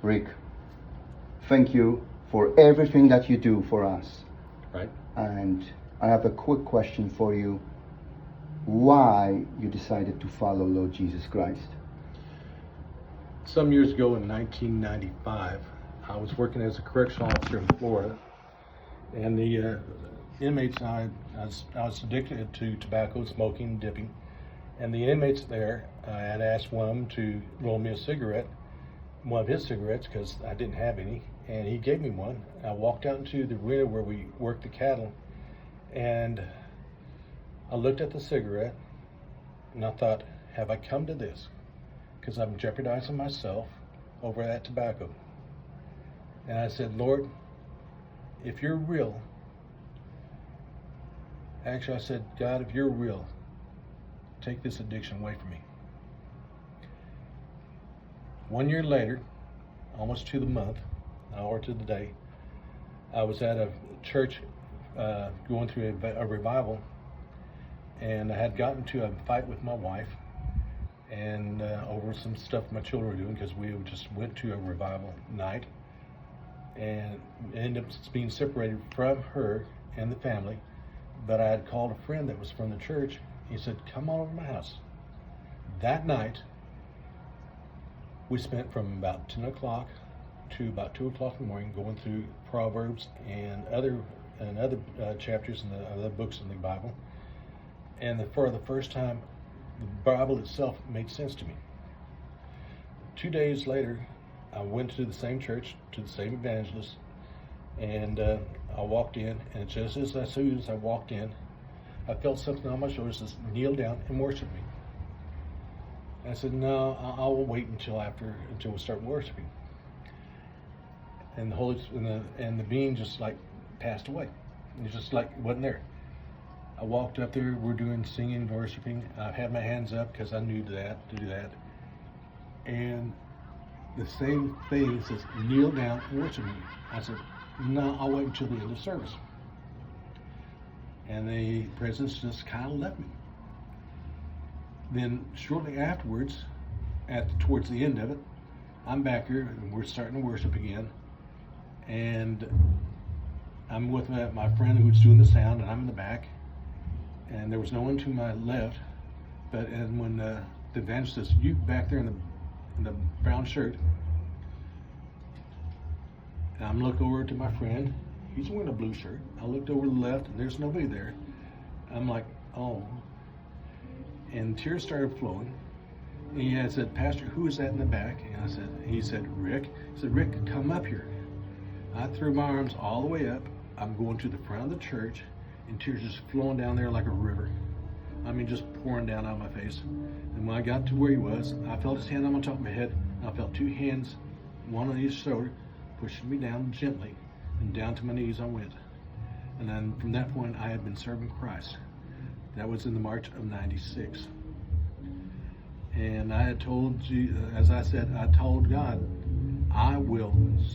Rick, thank you for everything that you do for us. Right. And I have a quick question for you. Why you decided to follow Lord Jesus Christ? Some years ago in 1995, I was working as a correctional officer in Florida, and the inmates, I was addicted to tobacco, smoking, dipping, and the inmates there, I had asked one of them to roll me a cigarette, one of his cigarettes, because I didn't have any, and he gave me one. I walked out into the arena where we worked the cattle, and I looked at the cigarette, and I thought, have I come to this? Because I'm jeopardizing myself over that tobacco. And I said, Lord, if you're real, actually I said, God, if you're real, take this addiction away from me. 1 year later, almost to the month, or to the day, I was at a church going through a revival, and I had gotten to a fight with my wife, and over some stuff my children were doing, because we just went to a revival night, and ended up being separated from her and the family. But I had called a friend that was from the church. He said, come on over to my house. That night, we spent from about 10 o'clock to about 2 o'clock in the morning going through Proverbs and other chapters in the other books in the Bible. And for the first time, the Bible itself made sense to me. 2 days later, I went to the same church, to the same evangelist, and I walked in, and just as soon as I walked in, I felt something on my shoulders just kneel down and worship me. And I said, no, I will wait until we start worshiping. And the being just like passed away. It just like wasn't there. I walked up there, we're doing singing, worshiping. I had my hands up because I knew to do that. And the same thing says, kneel down and worship me. I said, no, I'll wait until the end of service. And the presence just kind of left me. Then shortly afterwards, towards the end of it, I'm back here and we're starting to worship again. And I'm with my friend who's doing the sound, and I'm in the back. And there was no one to my left. And when the evangelist says, you back there in the brown shirt, and I'm looking over to my friend, he's wearing a blue shirt. I looked over to the left, and there's nobody there. I'm like, oh. And tears started flowing. And he had said, Pastor, who is that in the back? And he said, Rick. He said, Rick, come up here. I threw my arms all the way up. I'm going to the front of the church, and tears just flowing down there like a river. I mean, just pouring down out of my face. And when I got to where he was, I felt his hand on top of my head. I felt two hands, one on each shoulder, pushing me down gently, and down to my knees I went. And then from that point, I had been serving Christ. That was in the March of '96. And I had told you, as I said, I told God, I will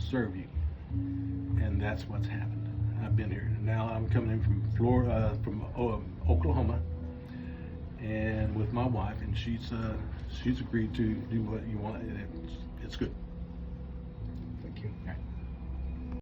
serve you. And that's what's happened. I've been here. Now I'm coming in from Florida, from Oklahoma, and with my wife, and she's agreed to do what you want. It's good. Thank you.